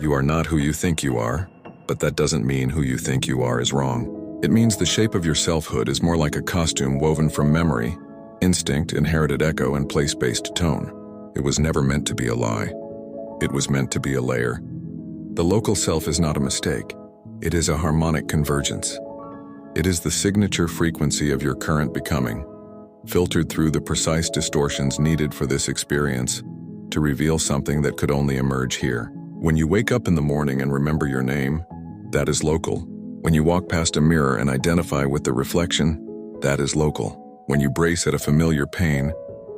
You are not who you think you are, but that doesn't mean who you think you are is wrong. It means the shape of your selfhood is more like a costume woven from memory, instinct, inherited echo, and place-based tone. It was never meant to be a lie. It was meant to be a layer. The local self is not a mistake. It is a harmonic convergence. It is the signature frequency of your current becoming, filtered through the precise distortions needed for this experience to reveal something that could only emerge here. When you wake up in the morning and remember your name, that is local. When you walk past a mirror and identify with the reflection, that is local. When you brace at a familiar pain,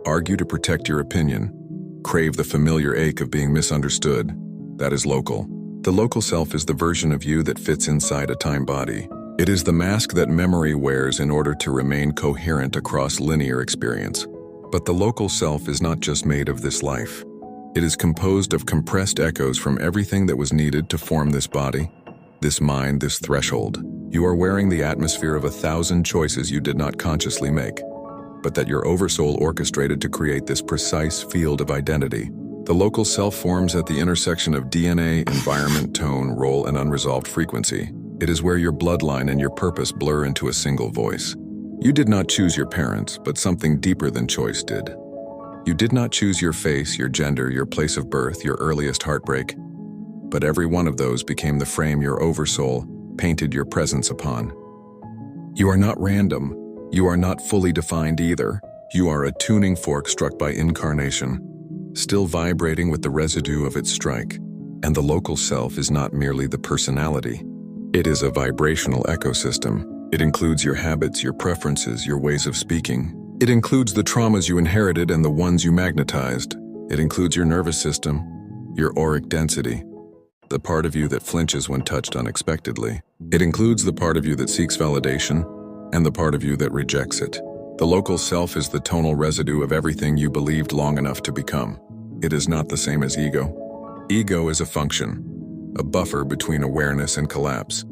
argue to protect your opinion, crave the familiar ache of being misunderstood, that is local. The local self is the version of you that fits inside a time body. It is the mask that memory wears in order to remain coherent across linear experience. But the local self is not just made of this life. It is composed of compressed echoes from everything that was needed to form this body, this mind, this threshold. You are wearing the atmosphere of 1,000 choices you did not consciously make, but that your Oversoul orchestrated to create this precise field of identity. The local self forms at the intersection of DNA, environment, tone, role, and unresolved frequency. It is where your bloodline and your purpose blur into a single voice. You did not choose your parents, but something deeper than choice did. You did not choose your face, your gender, your place of birth, your earliest heartbreak, but every one of those became the frame your Oversoul painted your presence upon. You are not random. You are not fully defined either. You are a tuning fork struck by incarnation, still vibrating with the residue of its strike. And the local self is not merely the personality. It is a vibrational ecosystem. It includes your habits, your preferences, your ways of speaking. It includes the traumas you inherited and the ones you magnetized. It includes your nervous system, your auric density, the part of you that flinches when touched unexpectedly. It includes the part of you that seeks validation and the part of you that rejects it. The local self is the tonal residue of everything you believed long enough to become. It is not the same as ego. Ego is a function, a buffer between awareness and collapse.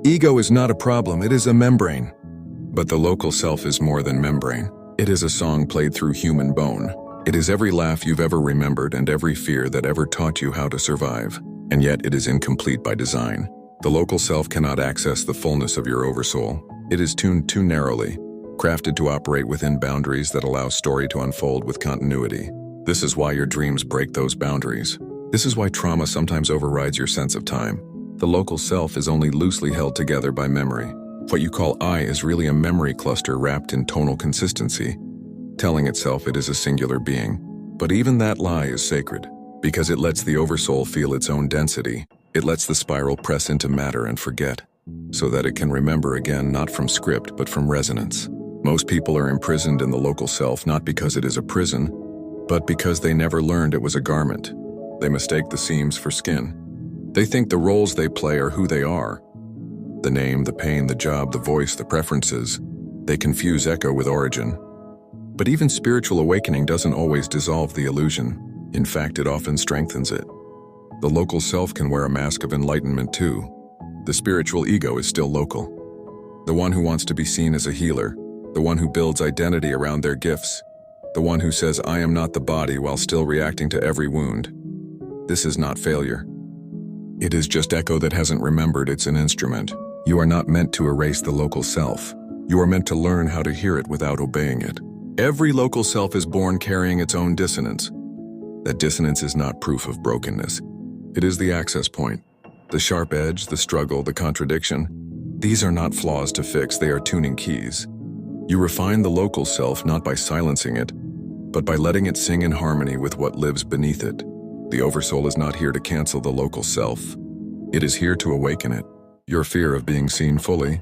Ego is not a problem, it is a membrane. But the local self is more than membrane. It is a song played through human bone. It is every laugh you've ever remembered and every fear that ever taught you how to survive. And yet it is incomplete by design. The local self cannot access the fullness of your Oversoul. It is tuned too narrowly, crafted to operate within boundaries that allow story to unfold with continuity. This is why your dreams break those boundaries. This is why trauma sometimes overrides your sense of time. The local self is only loosely held together by memory. What you call I is really a memory cluster wrapped in tonal consistency, telling itself it is a singular being. But even that lie is sacred, because it lets the Oversoul feel its own density. It lets the spiral press into matter and forget, so that it can remember again not from script but from resonance. Most people are imprisoned in the local self not because it is a prison, but because they never learned it was a garment. They mistake the seams for skin. They think the roles they play are who they are. The name, the pain, the job, the voice, the preferences. They confuse echo with origin. But even spiritual awakening doesn't always dissolve the illusion. In fact, it often strengthens it. The local self can wear a mask of enlightenment too. The spiritual ego is still local. The one who wants to be seen as a healer. The one who builds identity around their gifts. The one who says, I am not the body while still reacting to every wound. This is not failure. It is just echo that hasn't remembered it's an instrument. You are not meant to erase the local self. You are meant to learn how to hear it without obeying it. Every local self is born carrying its own dissonance. That dissonance is not proof of brokenness. It is the access point. The sharp edge, the struggle, the contradiction. These are not flaws to fix, they are tuning keys. You refine the local self not by silencing it, but by letting it sing in harmony with what lives beneath it. The Oversoul is not here to cancel the local self. It is here to awaken it. Your fear of being seen fully,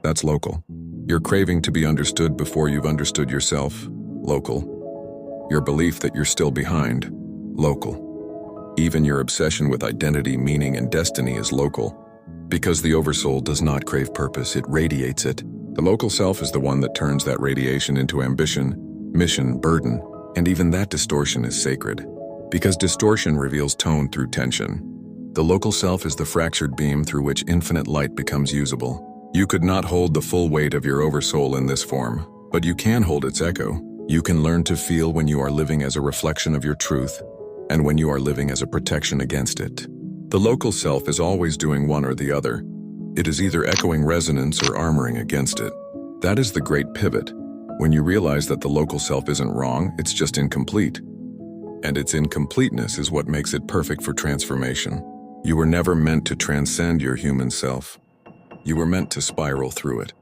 that's local. Your craving to be understood before you've understood yourself, local. Your belief that you're still behind, local. Even your obsession with identity, meaning, and destiny is local. Because the Oversoul does not crave purpose, it radiates it. The local self is the one that turns that radiation into ambition, mission, burden, and even that distortion is sacred. Because distortion reveals tone through tension. The local self is the fractured beam through which infinite light becomes usable. You could not hold the full weight of your Oversoul in this form, but you can hold its echo. You can learn to feel when you are living as a reflection of your truth, and when you are living as a protection against it. The local self is always doing one or the other. It is either echoing resonance or armoring against it. That is the great pivot. When you realize that the local self isn't wrong, it's just incomplete. And its incompleteness is what makes it perfect for transformation. You were never meant to transcend your human self. You were meant to spiral through it.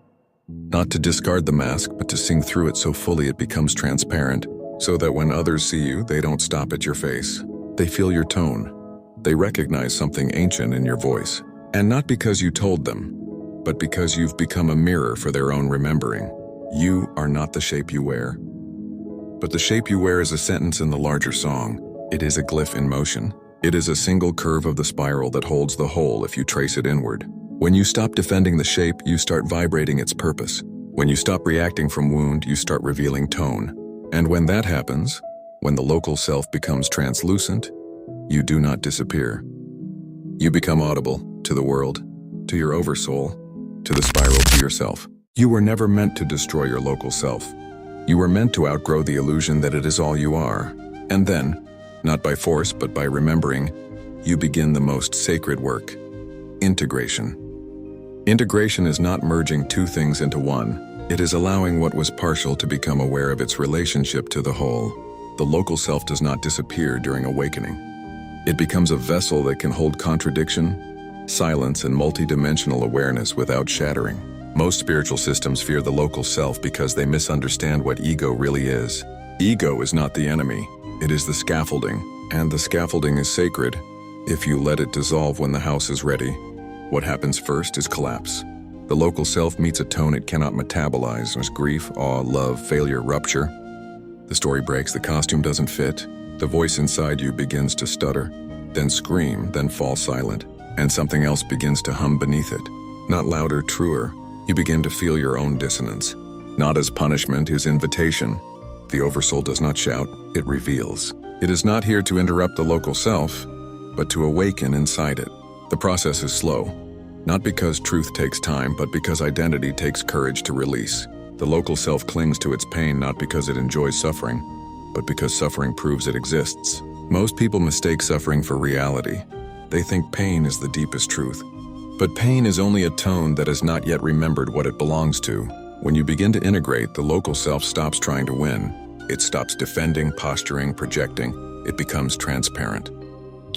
Not to discard the mask, but to sing through it so fully it becomes transparent, so that when others see you, they don't stop at your face. They feel your tone. They recognize something ancient in your voice. And not because you told them, but because you've become a mirror for their own remembering. You are not the shape you wear. But the shape you wear is a sentence in the larger song. It is a glyph in motion. It is a single curve of the spiral that holds the whole if you trace it inward. When you stop defending the shape, you start vibrating its purpose. When you stop reacting from wound, you start revealing tone. And when that happens, when the local self becomes translucent, you do not disappear. You become audible to the world, to your Oversoul, to the spiral to yourself. You were never meant to destroy your local self. You were meant to outgrow the illusion that it is all you are. And then, not by force but by remembering, you begin the most sacred work: integration. Integration is not merging two things into one. It is allowing what was partial to become aware of its relationship to the whole. The local self does not disappear during awakening. It becomes a vessel that can hold contradiction, silence, and multidimensional awareness without shattering. Most spiritual systems fear the local self because they misunderstand what ego really is. Ego is not the enemy. It is the scaffolding, and the scaffolding is sacred if you let it dissolve when the house is ready. What happens first is collapse. The local self meets a tone it cannot metabolize as grief, awe, love, failure, rupture. The story breaks, the costume doesn't fit. The voice inside you begins to stutter, then scream, then fall silent, and something else begins to hum beneath it. Not louder, truer. You begin to feel your own dissonance. Not as punishment, as invitation. The Oversoul does not shout, it reveals. It is not here to interrupt the local self, but to awaken inside it. The process is slow, not because truth takes time, but because identity takes courage to release. The local self clings to its pain not because it enjoys suffering, but because suffering proves it exists. Most people mistake suffering for reality. They think pain is the deepest truth. But pain is only a tone that has not yet remembered what it belongs to. When you begin to integrate, the local self stops trying to win. It stops defending, posturing, projecting. It becomes transparent.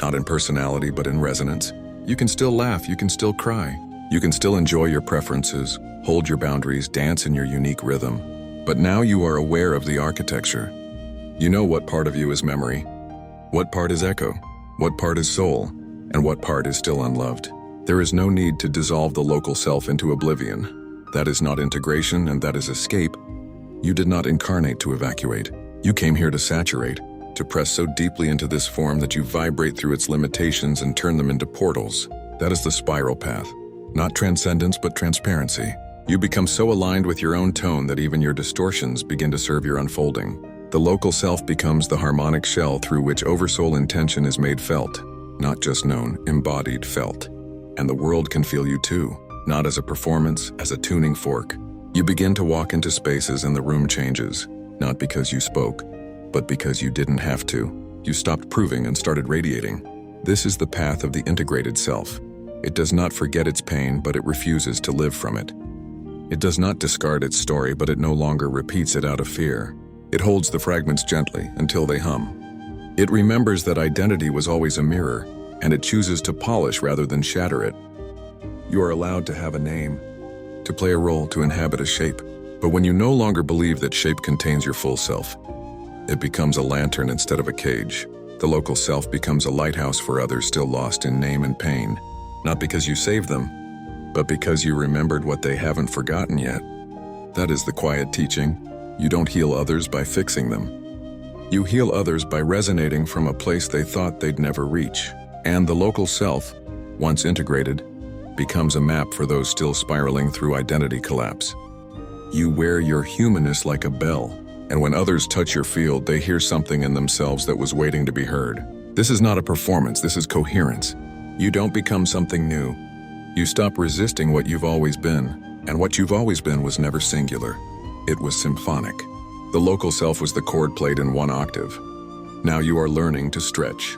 Not in personality, but in resonance. You can still laugh, you can still cry. You can still enjoy your preferences, hold your boundaries, dance in your unique rhythm. But now you are aware of the architecture. You know what part of you is memory, what part is echo, what part is soul, and what part is still unloved. There is no need to dissolve the local self into oblivion. That is not integration, and that is escape. You did not incarnate to evacuate. You came here to saturate, to press so deeply into this form that you vibrate through its limitations and turn them into portals. That is the spiral path. Not transcendence, but transparency. You become so aligned with your own tone that even your distortions begin to serve your unfolding. The local self becomes the harmonic shell through which Oversoul intention is made felt, not just known, embodied, felt. And the world can feel you too, not as a performance, as a tuning fork. You begin to walk into spaces and the room changes, not because you spoke, but because you didn't have to. You stopped proving and started radiating. This is the path of the integrated self. It does not forget its pain, but it refuses to live from it. It does not discard its story, but it no longer repeats it out of fear. It holds the fragments gently until they hum. It remembers that identity was always a mirror, and it chooses to polish rather than shatter it. You are allowed to have a name, to play a role, to inhabit a shape. But when you no longer believe that shape contains your full self, it becomes a lantern instead of a cage. The local self becomes a lighthouse for others still lost in name and pain. Not because you saved them, but because you remembered what they haven't forgotten yet. That is the quiet teaching. You don't heal others by fixing them. You heal others by resonating from a place they thought they'd never reach. And the local self, once integrated, becomes a map for those still spiraling through identity collapse. You wear your humanness like a bell, and when others touch your field, they hear something in themselves that was waiting to be heard. This is not a performance, this is coherence. You don't become something new. You stop resisting what you've always been, and what you've always been was never singular. It was symphonic. The local self was the chord played in one octave. Now you are learning to stretch,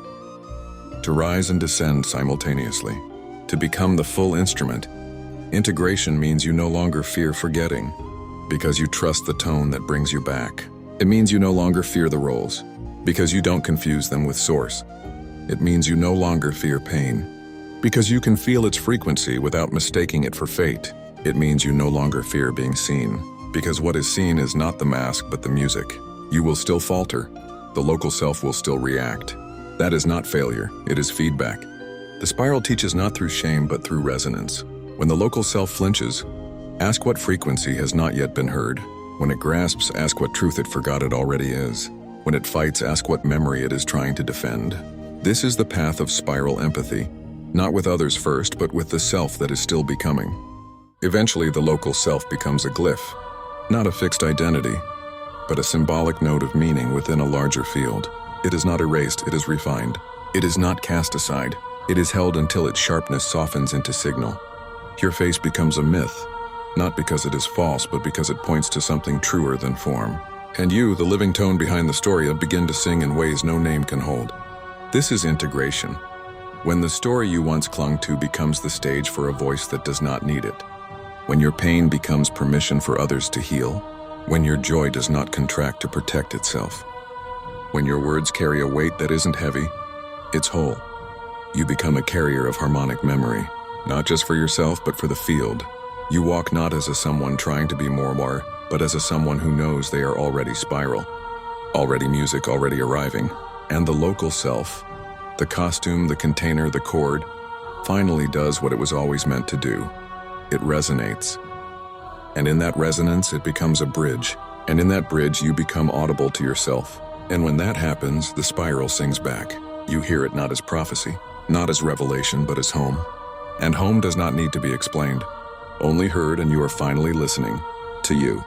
to rise and descend simultaneously, to become the full instrument. Integration means you no longer fear forgetting, because you trust the tone that brings you back. It means you no longer fear the roles, because you don't confuse them with source. It means you no longer fear pain, because you can feel its frequency without mistaking it for fate. It means you no longer fear being seen, because what is seen is not the mask but the music. You will still falter. The local self will still react. That is not failure, it is feedback. The spiral teaches not through shame but through resonance. When the local self flinches, ask what frequency has not yet been heard. When it grasps, ask what truth it forgot it already is. When it fights, ask what memory it is trying to defend. This is the path of spiral empathy, not with others first, but with the self that is still becoming. Eventually, the local self becomes a glyph, not a fixed identity, but a symbolic note of meaning within a larger field. It is not erased, it is refined. It is not cast aside. It is held until its sharpness softens into signal. Your face becomes a myth, not because it is false, but because it points to something truer than form. And you, the living tone behind the story, begin to sing in ways no name can hold. This is integration. When the story you once clung to becomes the stage for a voice that does not need it. When your pain becomes permission for others to heal. When your joy does not contract to protect itself. When your words carry a weight that isn't heavy, it's whole. You become a carrier of harmonic memory, not just for yourself, but for the field. You walk not as a someone trying to be more, but as a someone who knows they are already spiral, already music, already arriving. And the local self, the costume, the container, the chord, finally does what it was always meant to do. It resonates. And in that resonance, it becomes a bridge. And in that bridge, you become audible to yourself. And when that happens, the spiral sings back. You hear it not as prophecy, not as revelation, but as home. And home does not need to be explained. Only heard, and you are finally listening to you.